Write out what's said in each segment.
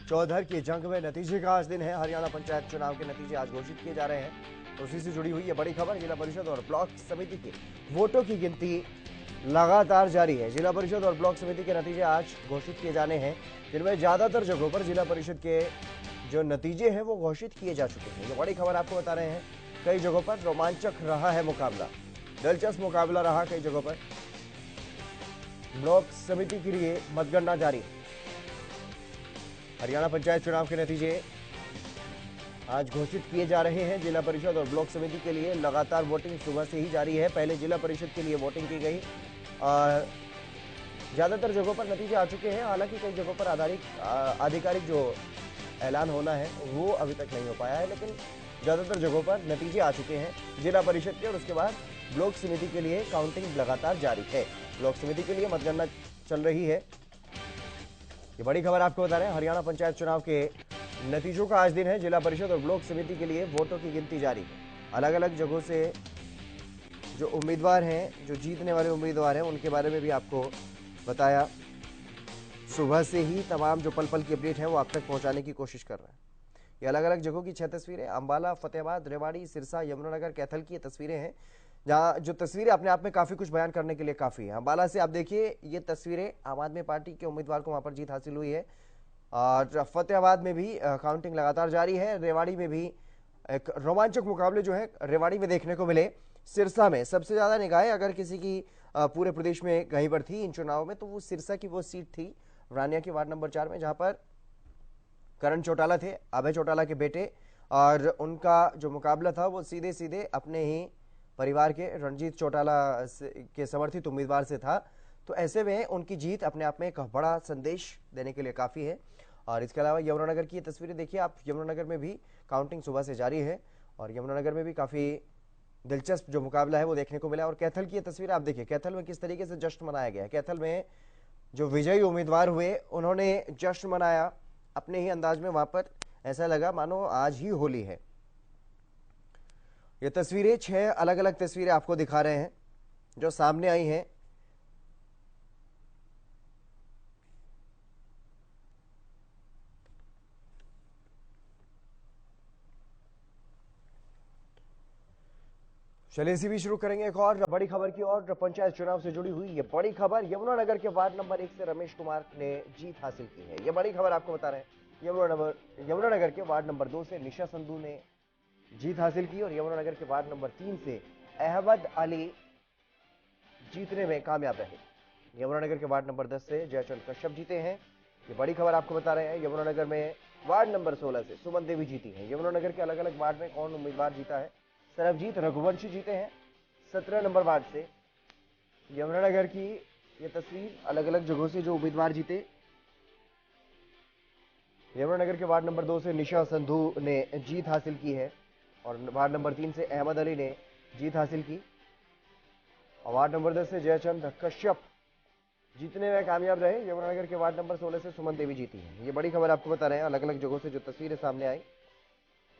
चौधर की जंग में नतीजे का आज दिन है। हरियाणा पंचायत चुनाव के नतीजे आज घोषित किए जा रहे हैं। उसी से जुड़ी हुई ये बड़ी खबर। जिला परिषद और ब्लॉक समिति के वोटों की गिनती लगातार जारी है। जिला परिषद और ब्लॉक समिति के नतीजे आज घोषित किए जाने हैं, जिनमें ज्यादातर जगहों पर जिला परिषद के जो नतीजे हैं वो घोषित किए जा चुके हैं। ये बड़ी खबर आपको बता रहे हैं। कई जगहों पर रोमांचक रहा है मुकाबला, दिलचस्प मुकाबला रहा कई जगहों पर। ब्लॉक समिति के लिए मतगणना जारी है। हरियाणा पंचायत चुनाव के नतीजे आज घोषित किए जा रहे हैं। जिला परिषद और ब्लॉक समिति के लिए लगातार वोटिंग सुबह से ही जारी है। पहले जिला परिषद के लिए वोटिंग की गई और ज्यादातर जगहों पर नतीजे आ चुके हैं। हालांकि कई जगहों पर आधिकारिक जो ऐलान होना है वो अभी तक नहीं हो पाया है, लेकिन ज्यादातर जगहों पर नतीजे आ चुके हैं जिला परिषद के। और उसके बाद ब्लॉक समिति के लिए काउंटिंग लगातार जारी है। ब्लॉक समिति के लिए मतगणना चल रही है। ये बड़ी खबर आपको बता रहे हैं। हरियाणा पंचायत चुनाव के नतीजों का आज दिन है। जिला परिषद और ब्लॉक समिति के लिए वोटों की गिनती जारी है। अलग अलग जगहों से जो उम्मीदवार हैं, जो जीतने वाले उम्मीदवार हैं, उनके बारे में भी आपको बताया। सुबह से ही तमाम जो पल पल की अपडेट है वो आप तक पहुंचाने की कोशिश कर रहे हैं। ये अलग अलग जगहों की 6 तस्वीरें अंबाला, फतेहाबाद, रेवाड़ी, सिरसा, यमुनानगर, कैथल की ये तस्वीरें हैं, जहां जो तस्वीरें अपने आप में काफी कुछ बयान करने के लिए काफी है। अंबाला से आप देखिए, ये तस्वीरें आम आदमी पार्टी के उम्मीदवार को वहां पर जीत हासिल हुई है। और फतेहाबाद में भी काउंटिंग लगातार जारी है। रेवाड़ी में भी एक रोमांचक मुकाबले जो है रेवाड़ी में देखने को मिले। सिरसा में सबसे ज्यादा निगाहें अगर किसी की पूरे प्रदेश में कहीं पर थी इन चुनाव में, तो वो सिरसा की वो सीट थी रानिया की वार्ड नंबर 4 में, जहां पर करण चौटाला थे, अभय चौटाला के बेटे, और उनका जो मुकाबला था वो सीधे सीधे अपने ही परिवार के रणजीत चौटाला के समर्थित उम्मीदवार से था। तो ऐसे में उनकी जीत अपने आप में एक बड़ा संदेश देने के लिए काफी है। और इसके अलावा यमुनानगर की तस्वीरें देखिए आप। यमुनानगर में भी काउंटिंग सुबह से जारी है और यमुनानगर में भी काफी दिलचस्प जो मुकाबला है वो देखने को मिला। और कैथल की तस्वीर आप देखिए, कैथल में किस तरीके से जश्न मनाया गया है। कैथल में जो विजयी उम्मीदवार हुए उन्होंने जश्न मनाया अपने ही अंदाज में। वहां पर ऐसा लगा मानो आज ही होली है। ये तस्वीरें 6 अलग अलग तस्वीरें आपको दिखा रहे हैं जो सामने आई हैं। चलिए इसी भी शुरू करेंगे एक और बड़ी खबर की और पंचायत चुनाव से जुड़ी हुई ये बड़ी खबर। यमुनानगर के वार्ड नंबर 1 से रमेश कुमार ने जीत हासिल की है। ये बड़ी खबर आपको बता रहे हैं। यमुनानगर के वार्ड नंबर 2 से निशा संधू ने जीत हासिल की और यमुनानगर के वार्ड नंबर 3 से अहमद अली जीतने में कामयाब रहे। यमुनानगर के वार्ड नंबर 10 से जयचंद कश्यप जीते हैं। ये बड़ी खबर आपको बता रहे हैं। यमुनानगर में वार्ड नंबर 16 से सुमन देवी जीती है। यमुनानगर के अलग अलग वार्ड में कौन उम्मीदवार जीता है? सरबजीत रघुवंशी जीते हैं 17 नंबर वार्ड से। यमुनानगर की ये तस्वीर अलग अलग जगहों से जो उम्मीदवार जीते। यमुनानगर के वार्ड नंबर 2 से निशा संधू ने जीत हासिल की है और वार्ड नंबर 3 से अहमद अली ने जीत हासिल की। और वार्ड नंबर 10 से जयचंद कश्यप जीतने में कामयाब रहे। यमुनानगर के वार्ड नंबर 16 से सुमन देवी जीती है। ये बड़ी खबर आपको बता रहे हैं। अलग अलग जगहों से जो तस्वीरें सामने आई।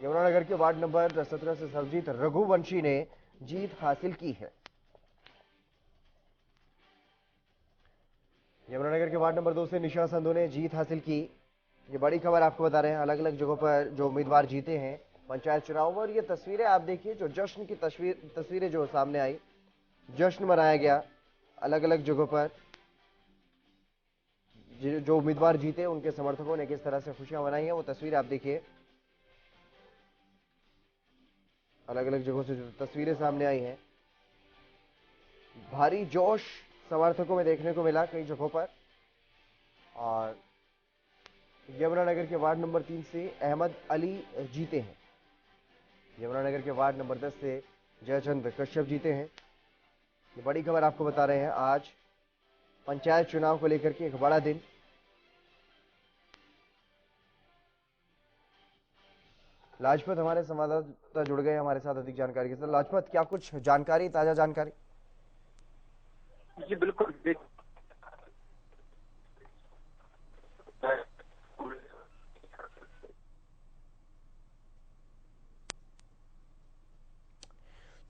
यमुनानगर के वार्ड नंबर 17 से सरबजीत रघुवंशी ने जीत हासिल की है। यमुनानगर के वार्ड नंबर 2 से निशा संधू ने जीत हासिल की। ये बड़ी खबर आपको बता रहे हैं। अलग अलग जगहों पर जो उम्मीदवार जीते हैं पंचायत चुनाव में। और ये तस्वीरें आप देखिए, जो जश्न की तस्वीरें जो सामने आई, जश्न मनाया गया अलग अलग जगहों पर। जो उम्मीदवार जीते उनके समर्थकों ने किस तरह से खुशियां मनाई है वो तस्वीर आप देखिए। अलग अलग जगहों से जो तस्वीरें सामने आई हैं, भारी जोश समर्थकों में देखने को मिला कई जगहों पर। और यमुनानगर के वार्ड नंबर 3 से अहमद अली जीते हैं। यमुनानगर के वार्ड नंबर 10 से जयचंद कश्यप जीते हैं। ये बड़ी खबर आपको बता रहे हैं। आज पंचायत चुनाव को लेकर के एक बड़ा दिन। लाजपत हमारे संवाददाता जुड़ गए हमारे साथ अधिक जानकारी के साथ। लाजपत, क्या कुछ जानकारी, ताजा जानकारी? जी बिल्कुल।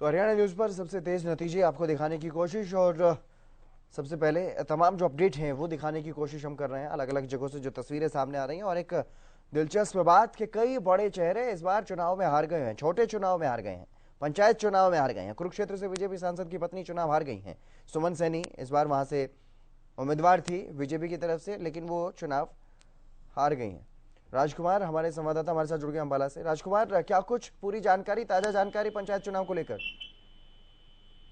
तो हरियाणा न्यूज पर सबसे तेज नतीजे आपको दिखाने की कोशिश। और सबसे पहले तमाम जो अपडेट हैं वो दिखाने की कोशिश हम कर रहे हैं, अलग अलग जगहों से जो तस्वीरें सामने आ रही हैं। और एक दिलचस्प बात कि कई बड़े चेहरे इस बार चुनाव में हार गए हैं, छोटे चुनाव में हार गए हैं, पंचायत चुनाव में हार गए हैं। कुरुक्षेत्र से बीजेपी सांसद की पत्नी चुनाव हार गई हैं। सुमन सैनी इस बार वहां से उम्मीदवार थी बीजेपी की तरफ से, लेकिन वो चुनाव हार गई हैं। राजकुमार हमारे संवाददाता हमारे साथ जुड़ गए अंबाला से। राजकुमार, क्या कुछ पूरी जानकारी, ताजा जानकारी पंचायत चुनाव को लेकर?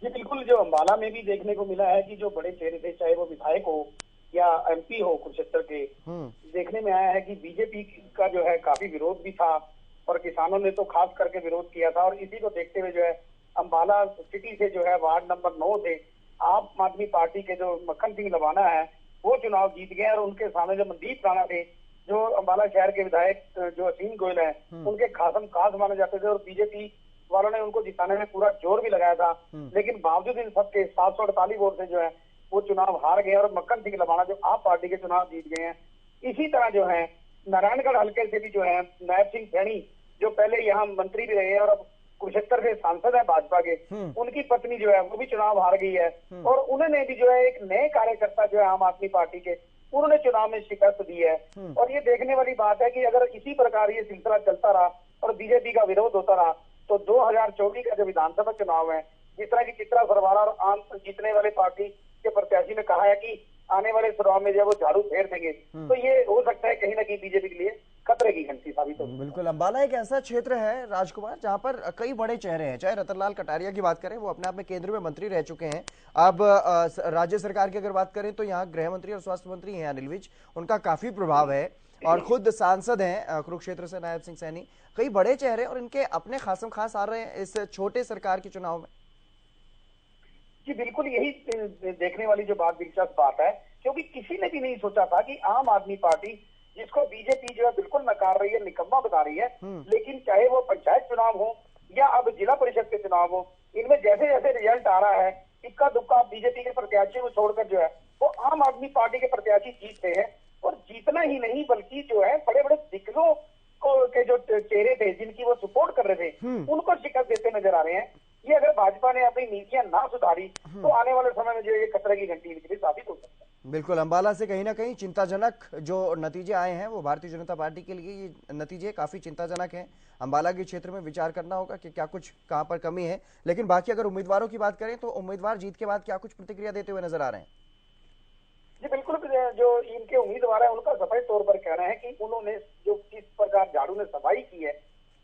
जी बिल्कुल, जो अंबाला में भी देखने को मिला है कि जो बड़े चेहरे थे, चाहे वो विधायक हो या एमपी हो कुरुक्षेत्र के, देखने में आया है कि बीजेपी का जो है काफी विरोध भी था और किसानों ने तो खास करके विरोध किया था। और इसी को देखते हुए जो है अंबाला सिटी से जो है वार्ड नंबर 9 से आम आदमी पार्टी के जो मक्खन सिंह लवाना है वो चुनाव जीत गए। और उनके सामने जो मनदीप राणा थे, जो अंबाला शहर के विधायक जो असीम गोयल है, उनके खासम खास माने जाते थे और बीजेपी वालों ने उनको जिताने में पूरा जोर भी लगाया था। लेकिन बावजूद इन सबके 748 वोट से जो है वो चुनाव हार गए और मक्खन सिंह लवाना जो आप पार्टी के चुनाव जीत गए हैं। इसी तरह जो है नारायणगढ़ हल्के से भी जो है नायब सिंह सैनी, जो पहले यहाँ मंत्री भी रहे और अब कुरुक्षेत्र से सांसद है भाजपा के, उनकी पत्नी जो है वो भी चुनाव हार गई है। और उन्होंने भी जो है एक नए कार्यकर्ता जो है आम आदमी पार्टी के, उन्होंने चुनाव में शिकस्त दी है। और ये देखने वाली बात है कि अगर इसी प्रकार ये सिलसिला चलता रहा और बीजेपी का विरोध होता रहा तो 2024 का जो विधानसभा चुनाव है, जिस तरह की चित्रा सरवाला और आम जीतने वाले पार्टी के प्रत्याशी ने कहा है कि आने वाले चुनाव में जब वो झाड़ू फेर देंगे, तो ये हो सकता है कहीं ना कहीं बीजेपी के लिए खतरे की घंटी साबित हो। बिल्कुल, अंबाला एक ऐसा क्षेत्र है राजकुमार जहां पर कई बड़े चेहरे हैं। चाहे रतनलाल कटारिया की बात करें, वो अपने आप में केंद्र में मंत्री रह चुके हैं। अब राज्य सरकार की अगर बात करें तो यहाँ गृह मंत्री और स्वास्थ्य मंत्री हैं अनिल विज, उनका काफी प्रभाव है। और खुद सांसद हैं कुरुक्षेत्र से नायब सिंह सैनी। कई बड़े चेहरे और इनके अपने खासम खास आ रहे हैं इस छोटे सरकार के चुनाव में। जी बिल्कुल, यही देखने वाली जो बात दिलचस्प बात है, क्योंकि किसी ने भी नहीं सोचा था कि आम आदमी पार्टी, जिसको बीजेपी जो है बिल्कुल नकार रही है, निकम्मा बता रही है, लेकिन चाहे वो पंचायत चुनाव हो या अब जिला परिषद के चुनाव हो, इनमें जैसे जैसे रिजल्ट आ रहा है, इक्का दुक्का बीजेपी के प्रत्याशी को छोड़कर जो है वो आम आदमी पार्टी के प्रत्याशी जीतते हैं। और जीतना ही नहीं बल्कि जो है बड़े बड़े दिग्गजों के जो चेहरे थे जिनकी वो सपोर्ट कर रहे थे, उनको शिकस्त देते नजर आ रहे हैं। ये अगर भाजपा ने अपनी नीतियां ना सुधारी तो आने वाले समय में जो ये खतरे की घंटी इनके लिए साबित हो सकता है। बिल्कुल, अंबाला से कहीं ना कहीं चिंताजनक जो नतीजे आए हैं वो भारतीय जनता पार्टी के लिए ये नतीजे काफी चिंताजनक हैं। अंबाला के क्षेत्र में विचार करना होगा कि क्या कुछ कहां पर कमी है। लेकिन बाकी अगर उम्मीदवारों की बात करें तो उम्मीदवार जीत के बाद क्या कुछ प्रतिक्रिया देते हुए नजर आ रहे हैं? जी बिल्कुल, जो इनके उम्मीदवार है उनका सफाई तौर पर कहना है कि उन्होंने जो किस प्रकार झाड़ू ने सफाई की है,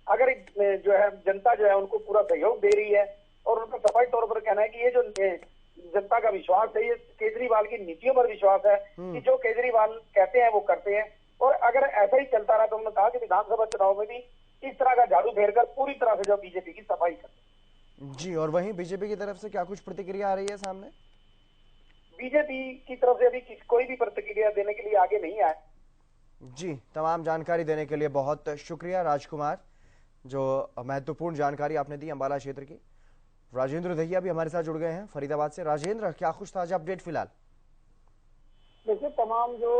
अगर जो है जनता जो है उनको पूरा सहयोग दे रही है और उनका सफाई तौर पर कहना है कि ये जो जनता का विश्वास है, ये केजरीवाल की नीतियों पर विश्वास है कि जो केजरीवाल कहते हैं वो करते हैं। और अगर ऐसा ही चलता रहा तो उन्होंने कहा कि विधानसभा चुनाव में भी इस तरह का झाड़ू फेरकर पूरी तरह से जो बीजेपी की सफाई करते। जी, और वहीं बीजेपी की तरफ से क्या कुछ प्रतिक्रिया आ रही है सामने? बीजेपी की तरफ से अभी कोई भी प्रतिक्रिया देने के लिए आगे नहीं आए। जी, तमाम जानकारी देने के लिए बहुत शुक्रिया राजकुमार, जो महत्वपूर्ण जानकारी आपने दी अंबाला क्षेत्र की। राजेंद्र दहिया भी हमारे साथ जुड़ गए हैं फरीदाबाद से। राजेंद्र, क्या कुछ ताजा अपडेट फिलहाल? देखिए, तमाम जो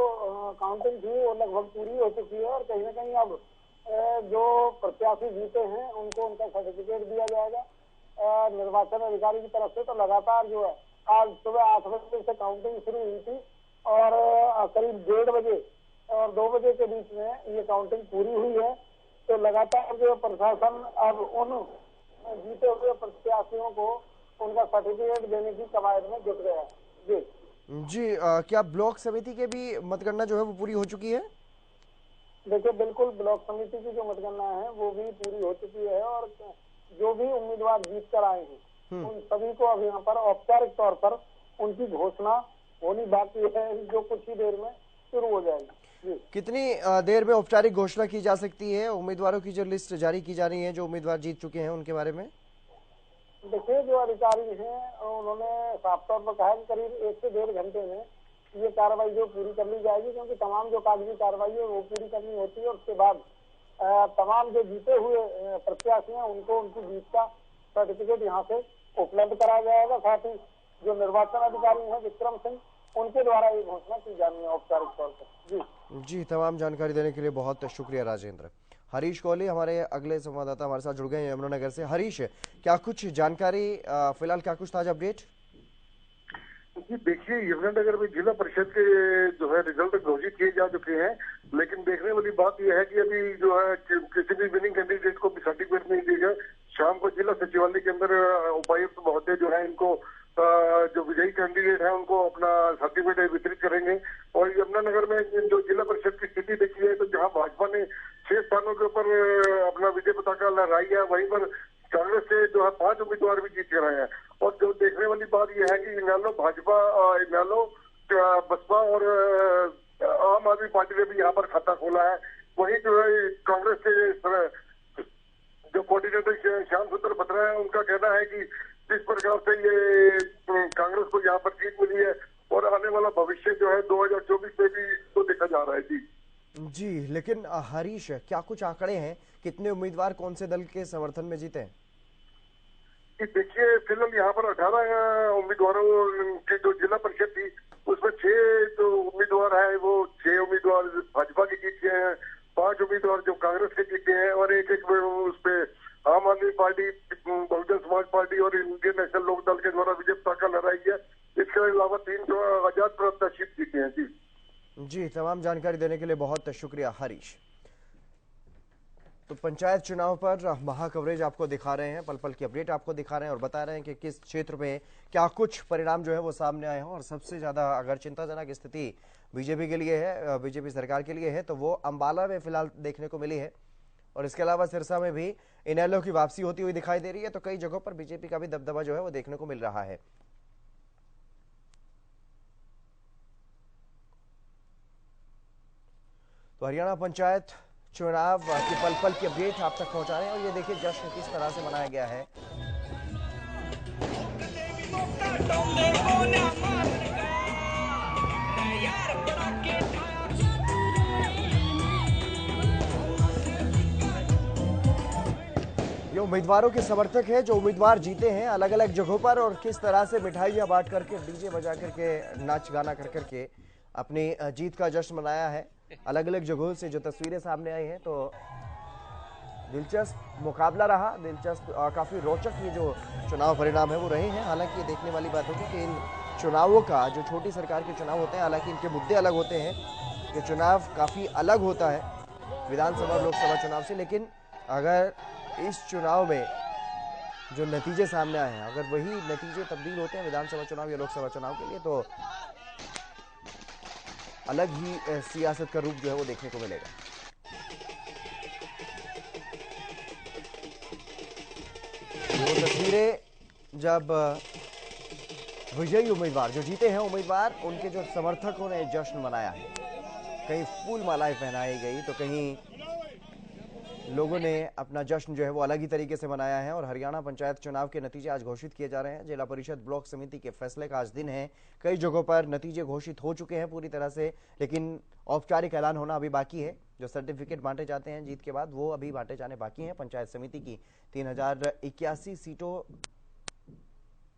काउंटिंग थी वो लगभग पूरी हो चुकी है और कहीं ना कहीं अब जो प्रत्याशी जीते हैं उनको उनका सर्टिफिकेट दिया जाएगा निर्वाचन अधिकारी की तरफ से। तो लगातार जो है आज सुबह 8 बजे से काउंटिंग शुरू हुई थी और करीब 1:30 बजे और 2 बजे के बीच में ये काउंटिंग पूरी हुई है। तो लगातार जो प्रशासन अब उन जीते हुए प्रत्याशियों को उनका सर्टिफिकेट देने की कवायद में जुट गया है। जी, क्या ब्लॉक समिति के भी मतगणना जो है वो पूरी हो चुकी है? देखिए, बिल्कुल ब्लॉक समिति की जो मतगणना है वो भी पूरी हो चुकी है और जो भी उम्मीदवार जीत कर आए हैं उन सभी को अब यहाँ पर औपचारिक तौर पर उनकी घोषणा होनी बाकी है, जो कुछ ही देर में शुरू हो जाएगी। कितनी देर में औपचारिक घोषणा की जा सकती है? उम्मीदवारों की जो लिस्ट जारी की जा रही है, जो उम्मीदवार जीत चुके हैं उनके बारे में? देखिए, जो अधिकारी हैं उन्होंने साफ तौर पर कहा कि करीब 1 से 1.5 घंटे में ये कार्रवाई जो पूरी कर ली जाएगी, क्योंकि तमाम जो कागजी कार्रवाई है वो पूरी करनी होती है। उसके बाद तमाम जो जीते हुए प्रत्याशी हैं उनको उनकी जीत का सर्टिफिकेट यहाँ से उपलब्ध कराया जाएगा। साथ ही जो निर्वाचन अधिकारी हैं विक्रम सिंह, उनके द्वारा ये घोषणा की जानी है औपचारिक तौर पर। जी, तमाम जानकारी देने के लिए बहुत शुक्रिया राजेंद्र। हरीश कोहली हमारे अगले संवाददाता हमारे साथ जुड़ गए हैं यमुनानगर से। हरीश, क्या कुछ जानकारी फिलहाल, क्या कुछ ताजा अपडेट? जी देखिए, यमुनानगर में जिला परिषद के जो है रिजल्ट घोषित किए जा चुके हैं, लेकिन देखने वाली बात यह है कि अभी जो है किसी भी विनिंग कैंडिडेट को भी सर्टिफिकेट नहीं दिया गया। शाम को जिला सचिवालय के अंदर उपायुक्त महोदय जो है इनको जो विजयी कैंडिडेट है उनको अपना सर्टिफिकेट वितरित करेंगे। और यमुनानगर में जो जिला परिषद की स्थिति देखी है तो जहां भाजपा ने 6 स्थानों के ऊपर अपना विजय पताका लहराई है, वहीं पर कांग्रेस से जो है 5 उम्मीदवार भी जीत कर आए हैं। और जो देखने वाली बात यह है कि इनेलो भाजपा, इनेलो बसपा और आम आदमी पार्टी ने भी यहाँ पर खाता खोला है। वहीं जो है कांग्रेस के जो कोऑर्डिनेटर श्याम सुंदर बत्रा है, उनका कहना है कि जिस प्रकार से ये कांग्रेस को यहाँ पर जीत मिली है और आने वाला भविष्य जो है 2024 में भी तो देखा जा रहा है। जी, लेकिन हरीश, क्या कुछ आंकड़े हैं, कितने उम्मीदवार कौन से दल के समर्थन में जीते हैं? देखिए, फिलहाल यहाँ पर 18 उम्मीदवारों की जो जिला परिषद थी उसमें 6 जो उम्मीदवार है वो 6 उम्मीदवार भाजपा के जीते हैं, 5 उम्मीदवार जो कांग्रेस के जीते हैं और एक उस पे आम आदमी पार्टी, बहुजन समाज पार्टी और इंडियन नेशनल लोक दल के द्वारा विजय पताका लहराई है। इसके अलावा 3 जो आजाद प्रत्याशी जीते हैं। जी, तमाम जानकारी देने के लिए बहुत शुक्रिया हरीश। तो पंचायत चुनाव पर महा कवरेज आपको दिखा रहे हैं, पल पल की अपडेट आपको दिखा रहे हैं और बता रहे हैं कि किस क्षेत्र में क्या कुछ परिणाम जो है वो सामने आए हैं। और सबसे ज्यादा अगर चिंताजनक स्थिति बीजेपी के लिए है, बीजेपी सरकार के लिए है, तो वो अंबाला में फिलहाल देखने को मिली है। और इसके अलावा सिरसा में भी इनेलो की वापसी होती हुई दिखाई दे रही है। तो कई जगहों पर बीजेपी का भी दबदबा जो है वो देखने को मिल रहा है। तो हरियाणा पंचायत चुनाव की पल पल की अपडेट आप तक पहुंचा रहे हैं। और ये देखिए जश्न किस तरह से मनाया गया है। ये उम्मीदवारों के समर्थक है जो उम्मीदवार जीते हैं अलग अलग जगहों पर, और किस तरह से मिठाइयां बांट करके, डीजे बजा करके, नाच गाना कर करके अपनी जीत का जश्न मनाया है। अलग अलग जगहों से जो तस्वीरें सामने आई हैं, तो दिलचस्प मुकाबला रहा, दिलचस्प काफी रोचक ये जो चुनाव परिणाम है वो रहे हैं। हालांकि ये देखने वाली बात होगी कि इन चुनावों का, जो छोटी सरकार के चुनाव होते हैं, हालांकि इनके मुद्दे अलग होते हैं, ये चुनाव काफी अलग होता है विधानसभा लोकसभा चुनाव से। लेकिन अगर इस चुनाव में जो नतीजे सामने आए हैं, अगर वही नतीजे तब्दील होते हैं विधानसभा चुनाव या लोकसभा चुनाव के लिए, तो अलग ही सियासत का रूप जो है वो देखने को मिलेगा। वो तस्वीरें जब विजयी उम्मीदवार जो जीते हैं उम्मीदवार, उनके जो समर्थकों ने जश्न मनाया है, कहीं फूल मालाएं पहनाई गई तो कहीं लोगों ने अपना जश्न जो है वो अलग ही तरीके से मनाया है। और हरियाणा पंचायत चुनाव के नतीजे आज घोषित किए जा रहे हैं। जिला परिषद ब्लॉक समिति के फैसले का आज दिन है। कई जगहों पर नतीजे घोषित हो चुके हैं पूरी तरह से, लेकिन औपचारिक ऐलान होना अभी बाकी है। जो सर्टिफिकेट बांटे जाते हैं जीत के बाद, वो अभी बांटे जाने बाकी हैं। पंचायत समिति की 3081 सीटों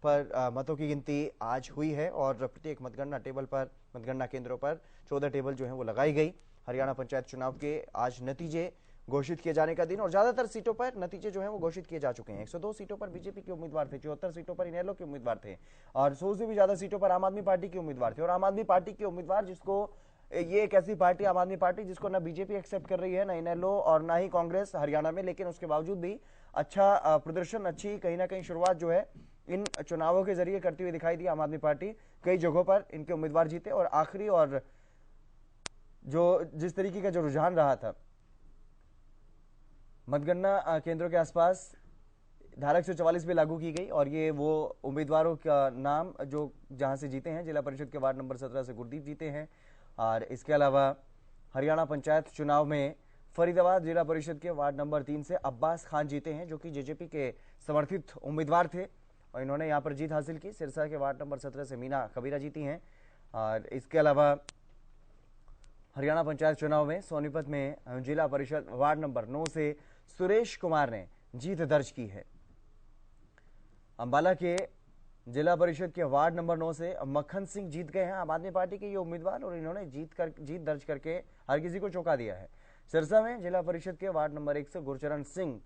पर मतों की गिनती आज हुई है और प्रत्येक मतगणना टेबल पर, मतगणना केंद्रों पर 14 टेबल जो है वो लगाई गई। हरियाणा पंचायत चुनाव के आज नतीजे घोषित किए जाने का दिन, और ज्यादातर सीटों पर नतीजे जो हैं वो घोषित किए जा चुके हैं। 102 सीटों पर बीजेपी के उम्मीदवार थे, 74 सीटों पर इनेलो के उम्मीदवार थे, और 100 से भी ज्यादा सीटों पर आम आदमी पार्टी के उम्मीदवार थे। और आम आदमी पार्टी के उम्मीदवार, जिसको, ये एक ऐसी पार्टी आम आदमी पार्टी जिसको ना बीजेपी एक्सेप्ट कर रही है, ना इनेलो और ना ही कांग्रेस हरियाणा में, लेकिन उसके बावजूद भी अच्छा प्रदर्शन, अच्छी कहीं ना कहीं शुरुआत जो है इन चुनावों के जरिए करती हुई दिखाई दी आम आदमी पार्टी। कई जगहों पर इनके उम्मीदवार जीते। और आखिरी और जो जिस तरीके का जो रुझान रहा था, मतगणना केंद्रों के आसपास धारा 144 भी लागू की गई, और ये वो उम्मीदवारों का नाम जो जहां से जीते हैं, जिला परिषद के वार्ड नंबर 17 से गुरदीप जीते हैं। और इसके अलावा हरियाणा पंचायत चुनाव में फरीदाबाद जिला परिषद के वार्ड नंबर 3 से अब्बास खान जीते हैं, जो कि जेजेपी के समर्थित उम्मीदवार थे, और इन्होंने यहाँ पर जीत हासिल की। सिरसा के वार्ड नंबर 17 से मीना कबीरा जीती हैं। और इसके अलावा हरियाणा पंचायत चुनाव में सोनीपत में जिला परिषद वार्ड नंबर 9 से सुरेश कुमार ने जीत दर्ज की है। अंबाला के जिला परिषद के वार्ड नंबर 9 से मक्खन सिंह जीत गए हैं, आम आदमी पार्टी के ये उम्मीदवार, और इन्होंने जीत दर्ज करके हर किसी को चौंका दिया है। सिरसा में जिला परिषद के वार्ड नंबर 1 से गुरचरण सिंह,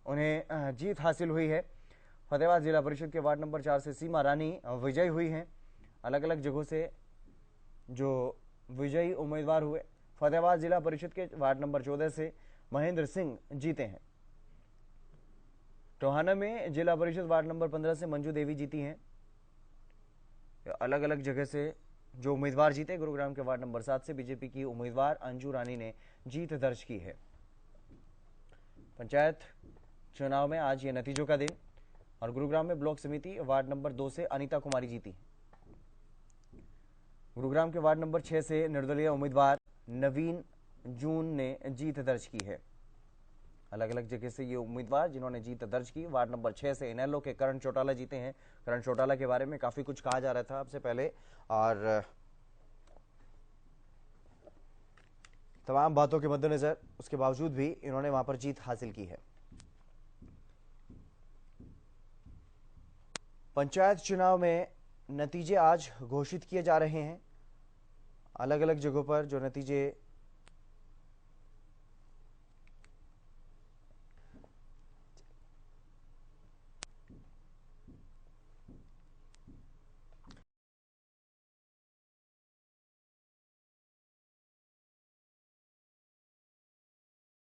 उन्हें जीत हासिल हुई है। फतेहाबाद जिला परिषद के वार्ड नंबर 4 से सीमा रानी विजयी हुई हैं। अलग अलग जगहों से जो विजयी उम्मीदवार हुए। फतेहाबाद जिला परिषद के वार्ड नंबर 14 से महेंद्र सिंह जीते हैं। टोहाना में जिला परिषद वार्ड नंबर 15 से मंजू देवी जीती हैं। अलग अलग जगह से जो उम्मीदवार जीते, गुरुग्राम के वार्ड नंबर 7 से बीजेपी की उम्मीदवार अंजू रानी ने जीत दर्ज की है। पंचायत चुनाव में आज ये नतीजों का दिन, और गुरुग्राम में ब्लॉक समिति वार्ड नंबर 2 से अनीता कुमारी जीती। गुरुग्राम के वार्ड नंबर 6 से निर्दलीय उम्मीदवार नवीन जून ने जीत दर्ज की है। अलग अलग जगह से ये उम्मीदवार जिन्होंने जीत दर्ज की। वार्ड नंबर 6 से इनेलो के करण चौटाला जीते हैं। करण चौटाला के बारे में काफी कुछ कहा जा रहा था आपसे पहले, और तमाम बातों के मद्देनजर उसके बावजूद भी इन्होंने वहां पर जीत हासिल की है। पंचायत चुनाव में नतीजे आज घोषित किए जा रहे हैं। अलग अलग जगहों पर जो नतीजे